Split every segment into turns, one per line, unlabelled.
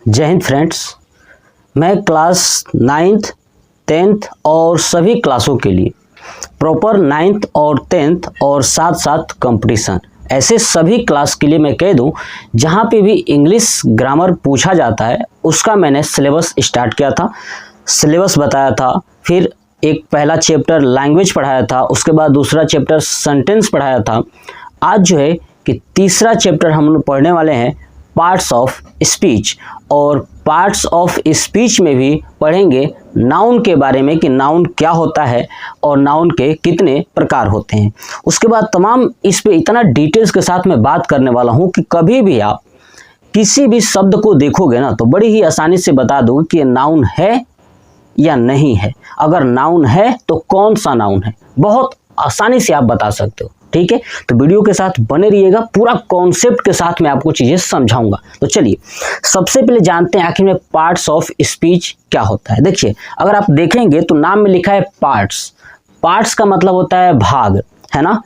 जय हिंद फ्रेंड्स, मैं class 9th 10th और सभी क्लासों के लिए प्रॉपर 9th और 10th और साथ साथ कंपटीशन ऐसे सभी क्लास के लिए मैं कह दूं जहां पे भी इंग्लिश ग्रामर पूछा जाता है उसका मैंने सिलेबस स्टार्ट किया था, सिलेबस बताया था। फिर एक पहला चैप्टर लैंग्वेज पढ़ाया था, उसके बाद दूसरा चैप्टर सेंटेंस पढ़ाया था। आज जो है कि तीसरा चैप्टर हम लोग पढ़ने वाले हैं पार्ट्स ऑफ स्पीच, और पार्ट्स ऑफ स्पीच में भी पढ़ेंगे नाउन के बारे में कि नाउन क्या होता है और नाउन के कितने प्रकार होते हैं। उसके बाद तमाम इस पे इतना डिटेल्स के साथ मैं बात करने वाला हूं कि कभी भी आप किसी भी शब्द को देखोगे ना तो बड़ी ही आसानी से बता दोगे कि नाउन है या नहीं है। अगर नाउन है तो कौन सा नाउन है, बहुत आसानी से आप बता सकते हो। ठीक है, तो वीडियो के साथ बने रहिएगा, पूरा कॉन्सेप्ट के साथ मैं आपको चीजें समझाऊंगा। तो चलिए सबसे पहले जानते हैं आखिर में पार्ट्स ऑफ स्पीच क्या होता है। देखिए, अगर आप देखेंगे तो नाम में लिखा है पार्ट्स। पार्ट्स का मतलब होता है भाग, है ना,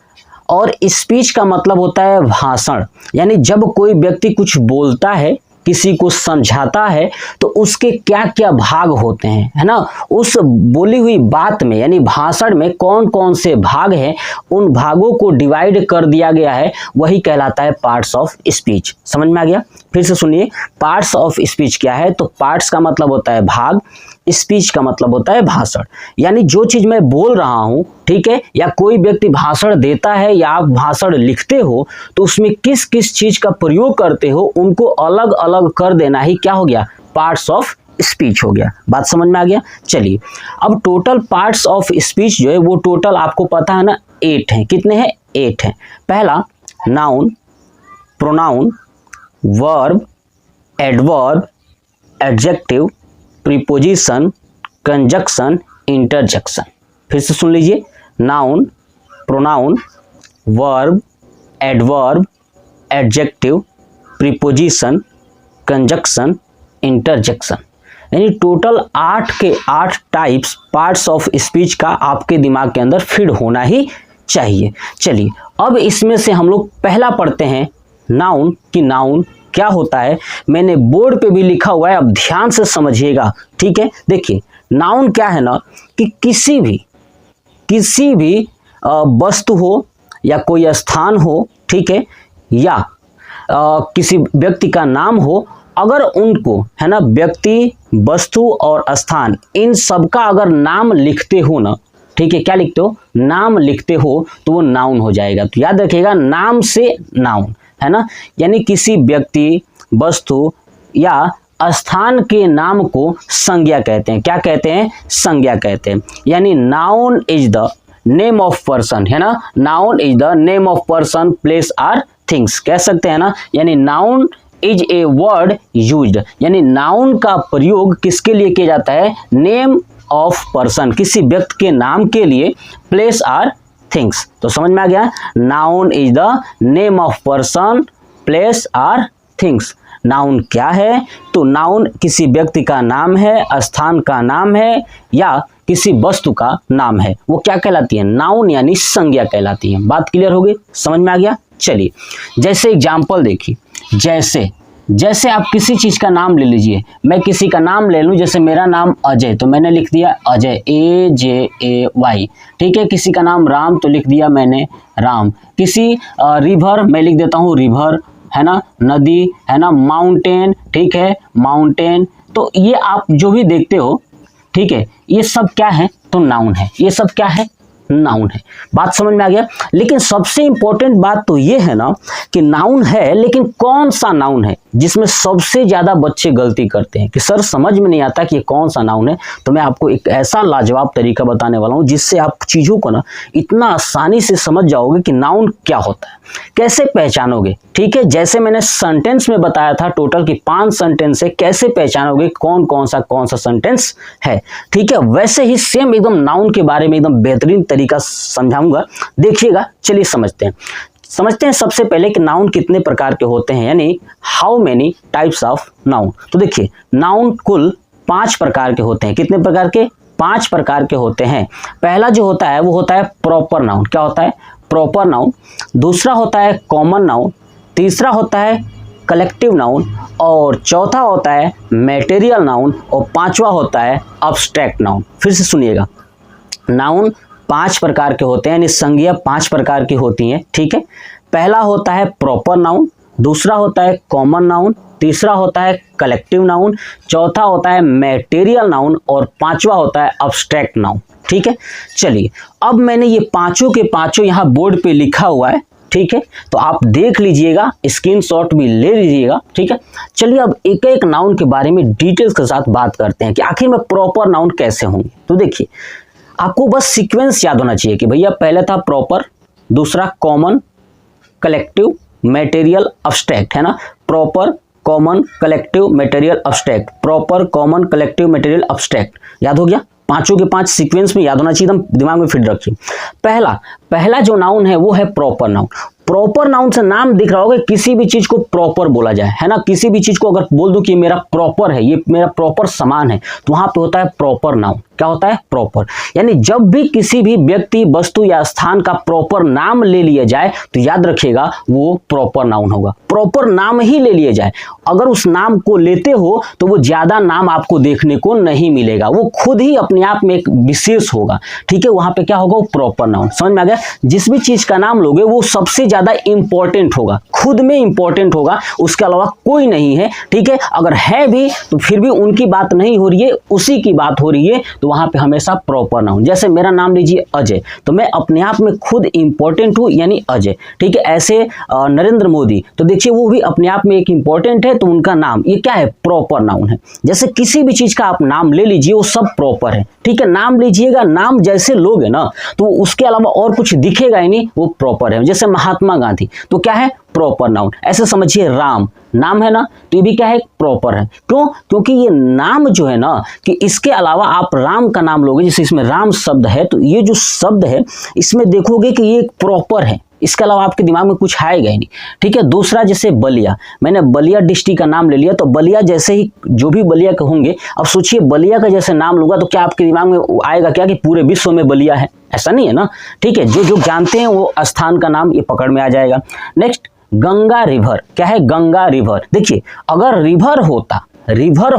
और स्पीच का मतलब होता है भाषण। यानी जब कोई व्यक्ति कुछ बोलता है, किसी को समझाता है, तो उसके क्या क्या भाग होते हैं, है ना, उस बोली हुई बात में यानी भाषण में कौन कौन से भाग हैं, उन भागों को डिवाइड कर दिया गया है, वही कहलाता है पार्ट्स ऑफ स्पीच। समझ में आ गया? फिर से सुनिए, पार्ट्स ऑफ स्पीच क्या है। तो पार्ट्स का मतलब होता है भाग, स्पीच का मतलब होता है भाषण। यानी जो चीज मैं बोल रहा हूं, ठीक है, या कोई व्यक्ति भाषण देता है या आप भाषण लिखते हो, तो उसमें किस किस चीज का प्रयोग करते हो उनको अलग अलग कर देना ही क्या हो गया, पार्ट्स ऑफ स्पीच हो गया। बात समझ में आ गया? चलिए, अब टोटल पार्ट्स ऑफ स्पीच जो है वो टोटल आपको पता है ना 8 हैं। कितने हैं? 8 हैं। पहला noun, pronoun, verb, adverb, adjective, preposition, conjunction, interjection. फिर से सुन लीजिए, noun, pronoun, verb, adverb, adjective, preposition, conjunction, interjection. यानी टोटल 8 के 8 टाइप्स पार्ट्स ऑफ स्पीच का आपके दिमाग के अंदर फिट होना ही चाहिए। चलिए, अब इसमें से हम लोग पहला पढ़ते हैं नाउन कि नाउन क्या होता है। मैंने बोर्ड पे भी लिखा हुआ है, अब ध्यान से समझिएगा। ठीक है, देखिए नाउन क्या है ना कि किसी भी वस्तु हो या कोई स्थान हो, ठीक है, या किसी व्यक्ति का नाम हो, अगर उनको, है ना, व्यक्ति, वस्तु और स्थान इन सब का अगर नाम लिखते हो ना, ठीक है, क्या लिखते हो, नाम लिखते हो, तो वो नाउन हो जाएगा। तो याद रखिएगा, नाम से नाउन, है ना, यानी किसी व्यक्ति, वस्तु या स्थान के नाम को संज्ञा कहते हैं। क्या कहते हैं? संज्ञा कहते हैं। यानी noun is the name of person, है ना, noun is the name of person, place or things कह सकते हैं ना। यानी noun is a word used, यानी नाउन का प्रयोग किसके लिए किया जाता है? नेम ऑफ पर्सन, किसी व्यक्ति के नाम के लिए, प्लेस आर थिंग्स। तो समझ में आ गया, noun is the name of person, place or things. Noun क्या है? तो नाउन किसी व्यक्ति का नाम है, स्थान का नाम है, या किसी वस्तु का नाम है, वो क्या कहलाती है? नाउन यानी संज्ञा कहलाती है। बात क्लियर हो गई? समझ में आ गया? चलिए, जैसे एग्जाम्पल देखिए, जैसे आप किसी चीज का नाम ले लीजिए। मैं किसी का नाम ले लूं, जैसे मेरा नाम अजय, तो मैंने लिख दिया अजय, AJAY। ठीक है, किसी का नाम राम, तो लिख दिया मैंने राम। किसी रिवर, मैं लिख देता हूँ रिवर, है ना, नदी, है ना, माउंटेन, ठीक है, माउंटेन। तो ये आप जो भी देखते हो, ठीक है, ये सब क्या है? तो नाउन है। ये सब क्या है? नाउन है। बात समझ में आ गया? लेकिन सबसे इंपॉर्टेंट बात तो ये है ना कि नाउन है, लेकिन कौन सा नाउन है, जिसमें सबसे ज्यादा बच्चे गलती करते हैं कि सर समझ में नहीं आता कि ये कौन सा नाउन है। तो मैं आपको एक ऐसा लाजवाब तरीका बताने वाला हूं जिससे आप चीजों को ना इतना आसानी से समझ जाओगे कि नाउन क्या होता है, कैसे पहचानोगे। ठीक है, जैसे मैंने सेंटेंस में बताया था टोटल की 5 सेंटेंस है, कैसे पहचानोगे कौन कौन सा सेंटेंस है। ठीक है, वैसे ही सेम एकदम नाउन के बारे में एकदम बेहतरीन तरीका समझाऊंगा, देखिएगा। चलिए समझते हैं सबसे पहले कि नाउन कितने प्रकार के होते हैं, यानी how many types of noun. तो देखिए, नाउन कुल 5 प्रकार के होते हैं। कितने प्रकार के? 5 प्रकार के होते हैं। पहला जो होता है वो होता है प्रॉपर नाउन। क्या होता है? Proper noun. दूसरा होता है कॉमन नाउन। तीसरा होता है कलेक्टिव नाउन, और चौथा होता है मैटेरियल नाउन, और पांचवा होता है अब्स्ट्रैक्ट नाउन। फिर से सुनिएगा, नाउन 5 प्रकार के होते हैं, यानी संज्ञा 5 प्रकार की होती हैं, ठीक है। पहला होता है प्रॉपर नाउन, दूसरा होता है कॉमन नाउन, तीसरा होता है कलेक्टिव नाउन, चौथा होता है मैटेरियल नाउन, और पांचवा होता है अब्स्ट्रैक्ट नाउन, ठीक है। चलिए, अब मैंने ये पांचों के पांचों यहाँ बोर्ड पे लिखा हुआ है, ठीक है, तो आप देख लीजिएगा, स्क्रीनशॉट भी ले लीजिएगा, ठीक है। चलिए, अब एक एक नाउन के बारे में डिटेल्स के साथ बात करते हैं कि आखिर में प्रॉपर नाउन कैसे होंगे। तो देखिए, आपको बस सीक्वेंस याद होना चाहिए कि भैया पहले था प्रॉपर, दूसरा कॉमन, कलेक्टिव, मैटेरियल, अब्स्ट्रैक्ट, है ना। Proper, common, collective, material, abstract, proper, common, collective, material, abstract. याद हो गया? पांचों के पांच सीक्वेंस में याद होना चाहिए, एकदम दिमाग में फिट रखिए। पहला जो नाउन है वो है प्रॉपर नाउन। प्रॉपर नाउन से नाम दिख रहा होगा, किसी भी चीज को प्रॉपर बोला जाए, है ना। किसी भी चीज को अगर बोल दूं कि मेरा प्रॉपर है, ये मेरा प्रॉपर सामान है, तो वहां पे होता है प्रॉपर नाउन। क्या होता है? प्रॉपर। यानी जब भी किसी भी व्यक्ति, वस्तु या स्थान का प्रॉपर नाम ले लिया जाए तो याद रखिएगा वो प्रॉपर नाउन होगा। प्रॉपर नाम ही ले लिया जाए, अगर उस नाम को लेते हो तो वो ज्यादा नाम आपको देखने को नहीं मिलेगा, वो खुद ही अपने आप में एक विशेष होगा, ठीक है। वहां पे क्या होगा? वो प्रॉपर नाउन। समझ में आ गया? जिस भी चीज का नाम लोगे वो सबसे ज्यादा इंपॉर्टेंट होगा, खुद में इंपॉर्टेंट होगा, उसके अलावा कोई नहीं है, ठीक है। अगर है भी तो फिर भी उनकी बात नहीं हो रही है, उसी की बात हो रही है, तो वहां पे हमेशा प्रॉपर नाउन। जैसे मेरा नाम लीजिए अजय, तो मैं अपने आप में खुद इंपॉर्टेंट हूं, यानी अजय, ठीक है। ऐसे नरेंद्र मोदी, तो देखिए वो भी अपने आप में एक इंपॉर्टेंट है, तो उनका नाम ये क्या है? प्रॉपर नाउन है। जैसे किसी भी चीज का आप नाम ले लीजिए, वो सब प्रॉपर है, ठीक है। नाम लीजिएगा, नाम जैसे लोगे ना तो उसके अलावा और कुछ दिखेगा ही नहीं, वो प्रॉपर है। जैसे महात्मा गांधी, तो क्या है? Proper noun. ऐसे समझिए राम, नाम है ना, तो ये भी क्या है? प्रॉपर है। क्यों? क्योंकि ये नाम जो है ना, कि इसके अलावा आप राम का नाम लोगे, जैसे इसमें राम शब्द है, तो ये जो शब्द है इसमें देखोगे कि ये प्रॉपर है, इसके अलावा आपके दिमाग में कुछ आएगा ही नहीं, ठीक है। दूसरा, जैसे बलिया, मैंने बलिया डिस्ट्रिक्ट का नाम ले लिया, तो बलिया जैसे ही जो भी बलिया के होंगे, अब सोचिए बलिया का जैसे नाम लूंगा तो क्या आपके दिमाग में आएगा क्या कि पूरे विश्व में बलिया है? ऐसा नहीं है ना, ठीक है। जो जो जानते हैं वो स्थान का नाम ये पकड़ में आ जाएगा। Next, Ganga river. क्या है? गंगा रिवर। देखिए, अगर रिवर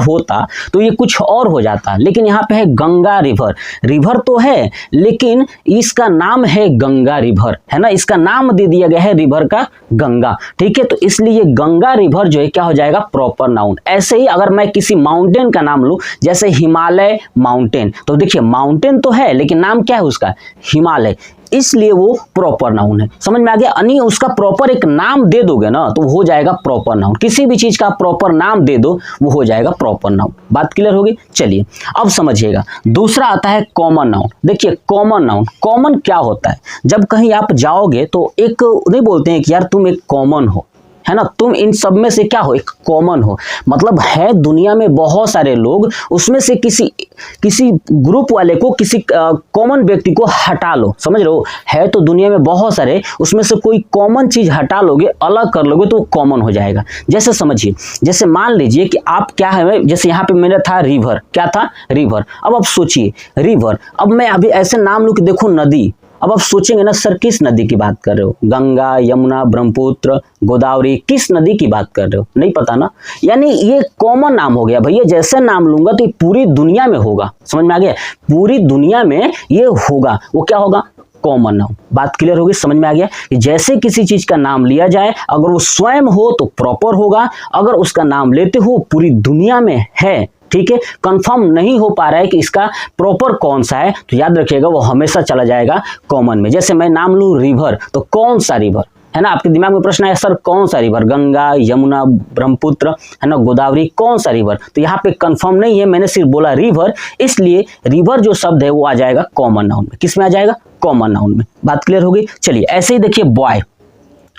होता तो ये कुछ और हो जाता, लेकिन यहाँ पे है गंगा रिवर। रिवर तो है लेकिन इसका नाम है गंगा रिवर, है ना। इसका नाम दे दिया गया है रिवर का गंगा, ठीक है। तो इसलिए गंगा रिवर जो है क्या हो जाएगा? Proper noun. ऐसे ही अगर मैं किसी माउंटेन का नाम लूं, जैसे हिमालय माउंटेन, तो देखिए माउंटेन तो है लेकिन नाम क्या है उसका? हिमालय, इसलिए वो प्रॉपर नाउन है। समझ में आ गया? यानी उसका प्रॉपर एक नाम दे दोगे ना तो हो जाएगा प्रॉपर नाउन। किसी भी चीज का प्रॉपर नाम दे दो, वो हो जाएगा प्रॉपर नाउन। बात क्लियर होगी? चलिए, अब समझिएगा। दूसरा आता है कॉमन नाउन। देखिए, कॉमन नाउन, कॉमन क्या होता है? जब कहीं आप जाओगे तो एक नहीं बोलते हैं कि यार तुम एक कॉमन हो, है ना, तुम इन सब में से क्या हो? एक कॉमन हो। मतलब है दुनिया में बहुत सारे लोग, उसमें से किसी ग्रुप वाले को, किसी कॉमन व्यक्ति को हटा लो। समझ रहे हो? है तो दुनिया में बहुत सारे, उसमें से कोई कॉमन चीज हटा लोगे, अलग कर लोगे तो कॉमन हो जाएगा। जैसे समझिए, जैसे मान लीजिए कि आप क्या है, जैसे यहाँ पे मेरा था रिवर। क्या था? रिवर। अब आप सोचिए रिवर, अब मैं अभी ऐसे नाम लूं कि देखो नदी, अब आप सोचेंगे ना सर किस नदी की बात कर रहे हो? गंगा, यमुना, ब्रह्मपुत्र, गोदावरी, किस नदी की बात कर रहे हो? नहीं पता ना। यानी ये कॉमन नाम हो गया भैया, जैसे नाम लूंगा तो ये पूरी दुनिया में होगा। समझ में आ गया? पूरी दुनिया में ये होगा, वो क्या होगा? Common noun. बात क्लियर होगी? समझ में आ गया कि जैसे किसी चीज का नाम लिया जाए, अगर वो स्वयं हो तो प्रॉपर होगा, अगर उसका नाम लेते हो पूरी दुनिया में है, ठीक है, कंफर्म नहीं हो पा रहा है कि इसका प्रॉपर कौन सा है, तो याद रखिएगा वो हमेशा चला जाएगा कॉमन में। जैसे मैं नाम लूं रिवर, तो कौन सा रिवर, है ना। आपके दिमाग में प्रश्न आया सर कौन सा रिवर? गंगा, यमुना, ब्रह्मपुत्र, है ना, गोदावरी, कौन सा रिवर? तो यहाँ पे कंफर्म नहीं है, मैंने सिर्फ बोला रिवर, इसलिए रिवर जो शब्द है वो आ जाएगा कॉमन नाउन में। किस में आ जाएगा? कॉमन नाउन में। बात क्लियर होगी? चलिए, ऐसे ही देखिए बॉय,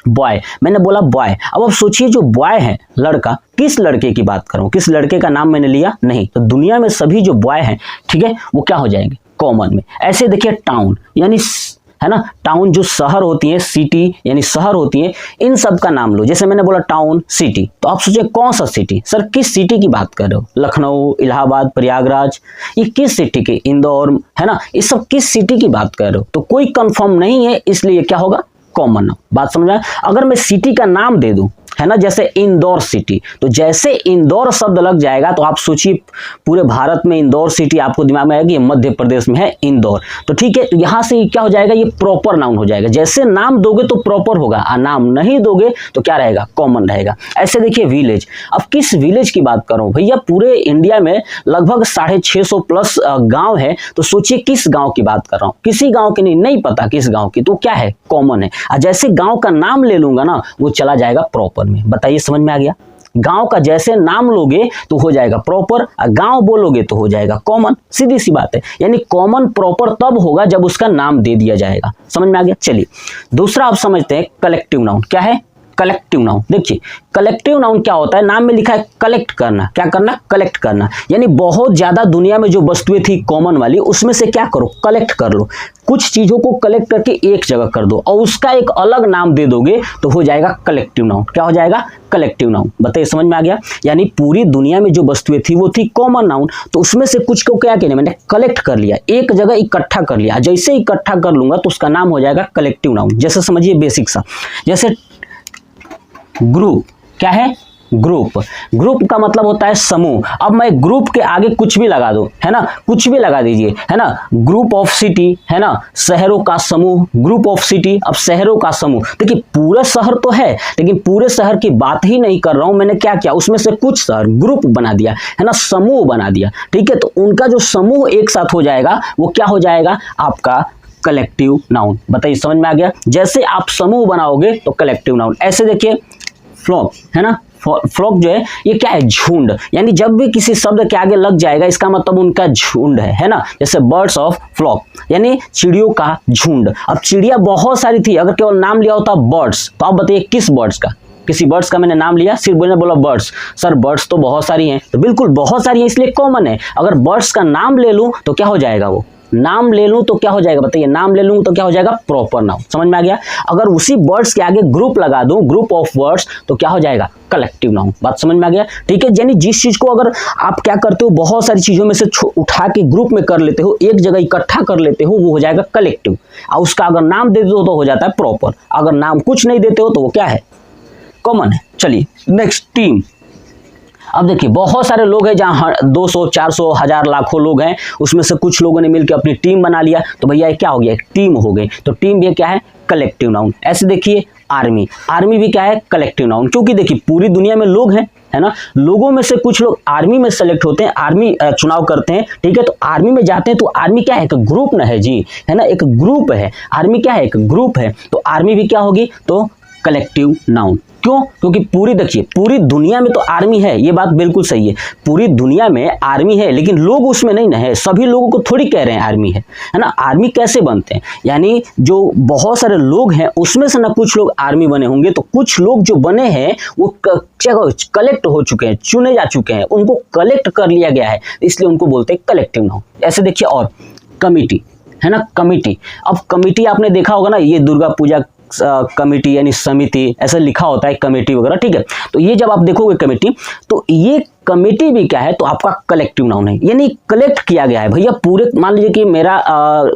बॉय मैंने बोला बॉय। अब आप सोचिए जो बॉय है, लड़का, किस लड़के की बात करूं? किस लड़के का नाम मैंने लिया? नहीं, तो दुनिया में सभी जो बॉय हैं, ठीक है, वो क्या हो जाएंगे? कॉमन में। ऐसे देखिए टाउन, यानी है ना, टाउन जो शहर होती है, सिटी यानी शहर होती है, इन सब का नाम लो। जैसे मैंने बोला टाउन, सिटी, तो आप सोचिए कौन सा सिटी? सर किस सिटी की बात कर रहे हो? लखनऊ, इलाहाबाद, प्रयागराज, ये किस सिटी की? इंदौर, है ना, ये सब किस सिटी की बात कर रहे हो? तो कोई कंफर्म नहीं है, इसलिए क्या होगा? Common noun. बात समझ में? अगर मैं सिटी का नाम दे दूं, है ना, जैसे इंदौर सिटी, तो जैसे इंदौर शब्द लग जाएगा तो आप सोचिए पूरे भारत में इंदौर सिटी आपको दिमाग में आएगी, ये मध्य प्रदेश में है इंदौर। तो ठीक है, तो यहां से क्या हो जाएगा, ये प्रॉपर नाउन हो जाएगा। जैसे नाम दोगे तो प्रॉपर होगा, और नाम नहीं दोगे तो क्या रहेगा, कॉमन रहेगा। ऐसे देखिए विलेज, अब किस विलेज की बात करूं भैया, पूरे इंडिया में लगभग 650 प्लस गांव है, तो सोचिए किस गांव की बात कर रहा हूं, किसी गांव की नहीं पता किस गांव की, तो क्या है, कॉमन है। और जैसे गांव का नाम ले लूंगा ना, वो चला जाएगा प्रॉपर में। बताइए समझ में आ गया, गांव का जैसे नाम लोगे तो हो जाएगा प्रॉपर, और गांव बोलोगे तो हो जाएगा कॉमन, सीधी सी बात है। यानी कॉमन प्रॉपर तब होगा जब उसका नाम दे दिया जाएगा। समझ में आ गया। चलिए दूसरा आप समझते हैं कलेक्टिव नाउन। क्या है कलेक्टिव नाउन? देखिए कलेक्टिव नाउन क्या होता है, नाम में लिखा है कलेक्ट करना। क्या करना, कलेक्ट करना। यानी बहुत ज्यादा दुनिया में जो वस्तुएं थी कॉमन वाली, उसमें से क्या करो, कलेक्ट कर लो। कुछ चीजों को कलेक्ट करके एक जगह कर दो और उसका एक अलग नाम दे दोगे तो हो जाएगा कलेक्टिव नाउन। क्या हो जाएगा, कलेक्टिव नाउन। बताइए समझ में आ गया। यानी पूरी दुनिया में जो वस्तुएं थी वो थी कॉमन नाउन, तो उसमें से कुछ को क्या कहने, मैंने कलेक्ट कर लिया, एक जगह इकट्ठा कर लिया। जैसे इकट्ठा कर लूंगा तो उसका नाम हो जाएगा कलेक्टिव नाउन। जैसे समझिए बेसिक सा, जैसे ग्रुप। क्या है, ग्रुप। ग्रुप का मतलब होता है समूह। अब मैं ग्रुप के आगे कुछ भी लगा दूं, है ना, कुछ भी लगा दीजिए, है ना, ग्रुप ऑफ सिटी, है ना, शहरों का समूह, ग्रुप ऑफ सिटी। अब शहरों का समूह, देखिए पूरे शहर तो है लेकिन पूरे शहर की बात ही नहीं कर रहा हूं, मैंने क्या किया, उसमें से कुछ शहर ग्रुप बना दिया, है ना, समूह बना दिया। ठीक है, तो उनका जो समूह एक साथ हो जाएगा वो क्या हो जाएगा, आपका कलेक्टिव नाउन। बताइए समझ में आ गया। जैसे आप समूह बनाओगे तो कलेक्टिव नाउन। ऐसे देखिए फ्लॉक, है ना, फ्लॉक जो है ये क्या है, झुंड। यानी जब भी किसी शब्द के आगे लग जाएगा इसका मतलब उनका झुंड है ना। जैसे बर्ड्स ऑफ फ्लॉक यानी चिड़ियों का झुंड। अब चिड़िया बहुत सारी थी, अगर केवल नाम लिया होता बर्ड्स, तो आप बताइए किस बर्ड्स का, किसी बर्ड्स का मैंने नाम लिया, सिर्फ मैंने बोला बर्ड्स, सर बर्ड्स तो बहुत सारी हैं, तो बिल्कुल बहुत सारी हैं इसलिए कॉमन है। अगर बर्ड्स का नाम ले लूं तो क्या हो जाएगा, वो नाम ले लूं तो क्या हो जाएगा, बताइए, नाम ले लूं तो क्या हो जाएगा, प्रॉपर नाउन। समझ में आ गया। अगर उसी वर्ड्स के आगे ग्रुप लगा दूं, ग्रुप ऑफ वर्ड्स, तो क्या हो जाएगा, कलेक्टिव नाउन। बात समझ में आ गया। ठीक है, यानी जिस चीज को अगर आप क्या करते हो, बहुत सारी चीजों में से उठा के ग्रुप में कर लेते हो, एक जगह इकट्ठा कर लेते हो, वो हो जाएगा कलेक्टिव। और उसका अगर नाम दे दो तो हो जाता है प्रॉपर। अगर नाम कुछ नहीं देते हो तो वो क्या है, कॉमन है। चलिए नेक्स्ट, टीम। अब देखिए बहुत सारे लोग हैं, जहाँ 200, 400, 1000, लाखों लोग हैं, उसमें से कुछ लोगों ने मिलकर अपनी टीम बना लिया, तो भैया ये क्या हो गया, एक टीम हो गई। तो टीम भी क्या है, कलेक्टिव नाउन। ऐसे देखिए आर्मी, आर्मी भी क्या है, कलेक्टिव नाउन। क्योंकि देखिए पूरी दुनिया में लोग हैं, है ना, लोगों में से कुछ लोग आर्मी में सेलेक्ट होते हैं, आर्मी चुनाव करते हैं। ठीक है, तो आर्मी में जाते हैं, तो आर्मी क्या है, एक ग्रुप ना है जी, है ना, एक ग्रुप है। आर्मी क्या है, एक ग्रुप है, तो आर्मी भी क्या होगी, तो कलेक्टिव नाउन। क्यों, क्योंकि पूरी, देखिए पूरी दुनिया में तो आर्मी है, ये बात बिल्कुल सही है, पूरी दुनिया में आर्मी है, लेकिन लोग उसमें नहीं ना है, सभी लोगों को थोड़ी कह रहे हैं आर्मी है ना। आर्मी कैसे बनते हैं, यानी जो बहुत सारे लोग हैं उसमें से ना कुछ लोग आर्मी बने होंगे, तो कुछ लोग जो बने हैं वो कलेक्ट हो चुके हैं, चुने जा चुके हैं, उनको कलेक्ट कर लिया गया है, इसलिए उनको बोलते हैं कलेक्टिव नाउन। ऐसे देखिए और कमिटी, है ना, कमिटी। अब कमिटी आपने देखा होगा ना, ये दुर्गा पूजा कमेटी यानी समिति, ऐसा लिखा होता है कमेटी वगैरह। ठीक है, तो ये जब आप देखोगे कमेटी, तो ये कमेटी भी क्या है, तो आपका कलेक्टिव नाउन है, यानी कलेक्ट किया गया है। भैया पूरे, मान लीजिए कि मेरा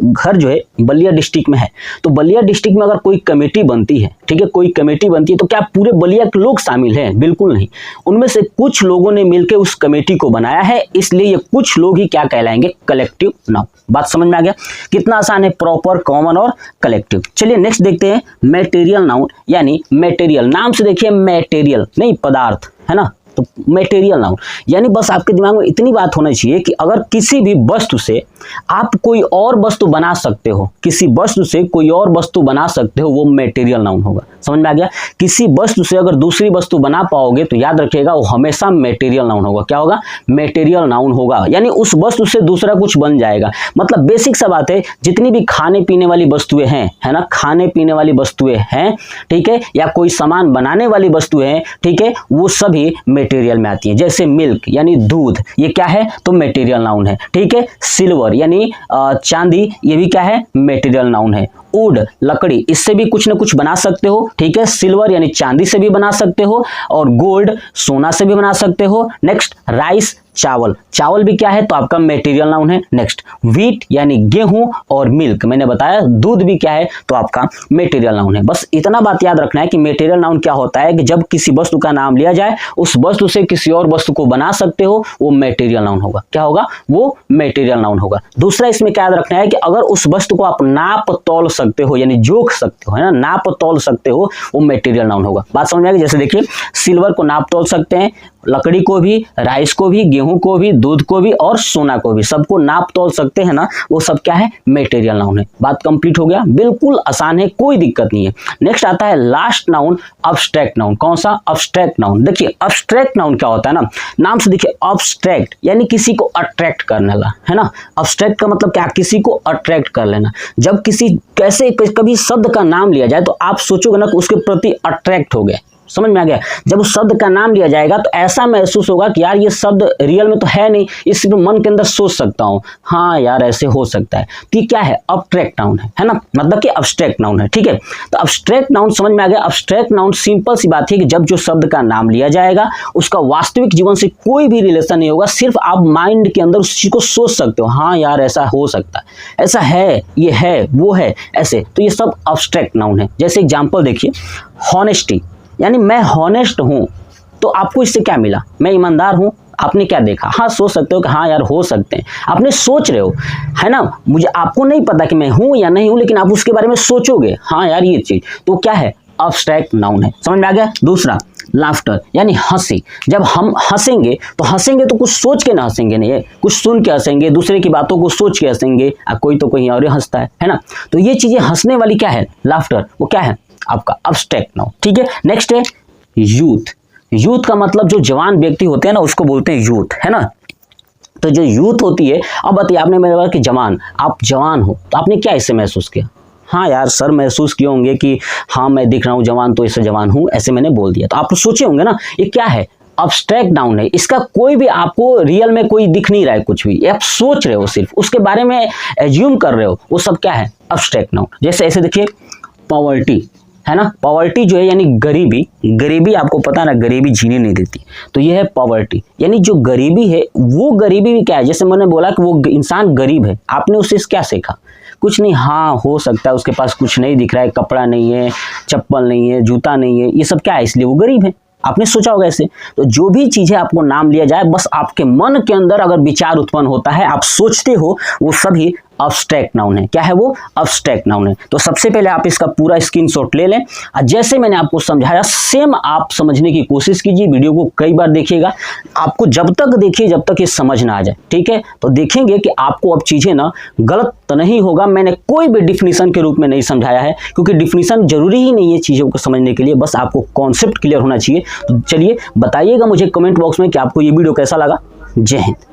घर जो है बलिया डिस्ट्रिक्ट में है, तो बलिया डिस्ट्रिक्ट में अगर कोई कमेटी बनती है, ठीक है, कोई कमेटी बनती है, तो क्या पूरे बलिया के लोग शामिल हैं, बिल्कुल नहीं। उनमें से कुछ लोगों ने मिलकर उस कमेटी को बनाया है, इसलिए ये कुछ लोग ही क्या कहलाएंगे, कलेक्टिव नाउन। बात समझ में आ गया, कितना आसान है, प्रॉपर, कॉमन और कलेक्टिव। चलिए नेक्स्ट देखते हैं मटेरियल नाउन, यानी मटेरियल, नाम से देखिए मटेरियल नहीं पदार्थ, है ना, तो मटेरियल नाउन यानी बस आपके दिमाग में इतनी बात होना चाहिए कि अगर किसी भी वस्तु से आप कोई और वस्तु बना सकते हो, किसी वस्तु से कोई और वस्तु बना सकते हो, वो मटेरियल नाउन होगा। समझ में आ गया। किसी वस्तु से अगर दूसरी वस्तु बना पाओगे तो याद रखिएगा वो हमेशा मटेरियल नाउन होगा। क्या होगा, मटेरियल नाउन होगा, यानी उस वस्तु से दूसरा कुछ बन जाएगा। मतलब बेसिक सा बात है, जितनी भी खाने पीने वाली वस्तुएं हैं, है ना, खाने पीने वाली वस्तुएं हैं, ठीक है, या कोई सामान बनाने वाली वस्तुएं हैं, ठीक है, वो सभी मटेरियल में आती है। जैसे मिल्क यानी दूध, ये क्या है, तो मटेरियल नाउन है। ठीक है, सिल्वर यानी चांदी, ये भी क्या है, मटेरियल नाउन है। वुड लकड़ी, इससे भी कुछ ना कुछ बना सकते हो। ठीक है, सिल्वर यानी चांदी से भी बना सकते हो, और गोल्ड सोना से भी बना सकते हो। नेक्स्ट राइस चावल, चावल भी क्या है तो आपका मेटीरियल नाउन है। नेक्स्ट व्हीट यानी गेहूं और मिल्क, मैंने बताया दूध भी क्या है तो आपका मेटीरियल नाउन है। बस इतना बात याद रखना है कि मेटीरियल नाउन क्या होता है कि जब किसी वस्तु का नाम लिया जाए उस वस्तु से किसी और वस्तु को बना सकते हो, वो मेटीरियल नाउन होगा। क्या होगा? वो मेटीरियल नाउन होगा। दूसरा इसमें क्या याद रखना है कि अगर उस वस्तु को आप नाप तौल सकते हो यानी जोख सकते हो, है ना, नाप तौल सकते हो, वो मेटीरियल नाउन होगा। बात समझ में आ गई? जैसे देखिए सिल्वर को नाप तौल सकते हैं, लकड़ी को भी, राइस को भी, गेहूं को भी, दूध को भी और सोना को भी, सबको नाप तौल सकते हैं ना, वो सब क्या है? मेटीरियल नाउन है। बात कंप्लीट हो गया, बिल्कुल आसान है, कोई दिक्कत नहीं है। नेक्स्ट आता है लास्ट नाउन, अब्स्ट्रैक्ट नाउन। कौन सा? Abstract noun. देखिए अब्स्ट्रैक्ट नाउन क्या होता है ना, नाम से देखिए अब्स्ट्रैक्ट यानी किसी को अट्रैक्ट करने वाला, है ना। अब्स्ट्रैक्ट का मतलब क्या? किसी को अट्रैक्ट कर लेना। जब किसी कैसे कभी शब्द का नाम लिया जाए तो आप सोचोगे ना कि उसके प्रति अट्रैक्ट हो गए। समझ में आ गया? जब उस शब्द का नाम लिया जाएगा तो ऐसा महसूस होगा कि यार ये शब्द रियल में तो है नहीं, इस मन के अंदर सोच सकता हूँ, हाँ यार ऐसे हो सकता है, तो ये क्या है? अब्स्ट्रैक्ट नाउन है ना, मतलब कि अब्स्ट्रैक्ट नाउन है। ठीक है, तो अब्स्ट्रैक्ट नाउन समझ में आ गया। अब्स्ट्रैक्ट नाउन सिंपल सी बात है कि जब जो शब्द का नाम लिया जाएगा उसका वास्तविक जीवन से कोई भी रिलेशन नहीं होगा, सिर्फ आप माइंड के अंदर उस चीज को सोच सकते हो, हाँ यार ऐसा हो सकता है, ऐसा है, ये है, वो है, ऐसे, तो ये सब अब्स्ट्रैक्ट नाउन है। जैसे एग्जाम्पल देखिए, हॉनेस्टी यानी मैं हॉनेस्ट हूं, तो आपको इससे क्या मिला? मैं ईमानदार हूं, आपने क्या देखा? हाँ सोच सकते हो कि हाँ यार हो सकते हैं, आपने सोच रहे हो, है ना। मुझे आपको नहीं पता कि मैं हूं या नहीं हूं, लेकिन आप उसके बारे में सोचोगे, हाँ यार ये चीज, तो क्या है? अब्स्ट्रैक्ट नाउन है। समझ में आ गया? दूसरा लाफ्टर यानी हंसी। जब हम हंसेंगे तो कुछ सोच के ना हंसेंगे, नहीं कुछ सुन के हंसेंगे, दूसरे की बातों को सोच के हंसेंगे, कोई तो कहीं और हंसता है ना। तो ये चीजें हंसने वाली क्या है? लाफ्टर, वो क्या है? आपका अब्स्ट्रैक्ट नाउन। ठीक है, नेक्स्ट है यूथ। यूथ का मतलब जो जवान व्यक्ति होते हैं ना उसको बोलते हैं यूथ, है ना। तो जो यूथ होती है, अब बताइए आपने मेरे बात कि जवान, आप जवान हो तो आपने क्या इससे महसूस किया? हाँ यार सर महसूस किए होंगे कि हाँ मैं दिख रहा हूँ जवान, तो इससे जवान हूँ, ऐसे मैंने बोल दिया। तो आप सोचे होंगे ना ये क्या है? अब्स्ट्रैक्ट नाउन है। इसका कोई भी आपको रियल में कोई दिख नहीं रहा है कुछ भी, आप सोच रहे हो, सिर्फ उसके बारे में एज्यूम कर रहे हो, वो सब क्या है? Abstract noun. जैसे ऐसे देखिए पॉवर्टी, है ना, पॉवर्टी जो है यानी गरीबी, गरीबी आपको पता ना गरीबी जीने नहीं देती, तो ये है पॉवर्टी यानी जो गरीबी है, वो गरीबी भी क्या है? जैसे मैंने बोला कि वो इंसान गरीब है, आपने उससे क्या सीखा? कुछ नहीं, हाँ हो सकता है उसके पास कुछ नहीं दिख रहा है, कपड़ा नहीं है, चप्पल नहीं है, जूता नहीं है, ये सब क्या है? इसलिए वो गरीब है। आपने सोचा होगा ऐसे। तो जो भी चीजें आपको नाम लिया जाए, बस आपके मन के अंदर अगर विचार उत्पन्न होता है, आप सोचते हो, वो सभी अब्स्ट्रैक्ट नाउन है। क्या है वो? अब्स्ट्रैक्ट नाउन है। तो सबसे पहले आप इसका पूरा स्क्रीनशॉट ले लें और जैसे मैंने आपको समझाया सेम आप समझने की कोशिश कीजिए, वीडियो को कई बार देखिएगा, आपको जब तक देखिए जब तक ये समझ ना आ जाए। ठीक है, तो देखेंगे कि आपको अब चीजें ना गलत तो नहीं होगा। मैंने कोई भी डिफिनीशन के रूप में नहीं समझाया है, क्योंकि डिफिनीशन जरूरी ही नहीं है चीजों को समझने के लिए, बस आपको कॉन्सेप्ट क्लियर होना चाहिए। तो चलिए बताइएगा मुझे कमेंट बॉक्स में कि आपको ये वीडियो कैसा लगा। जय हिंद।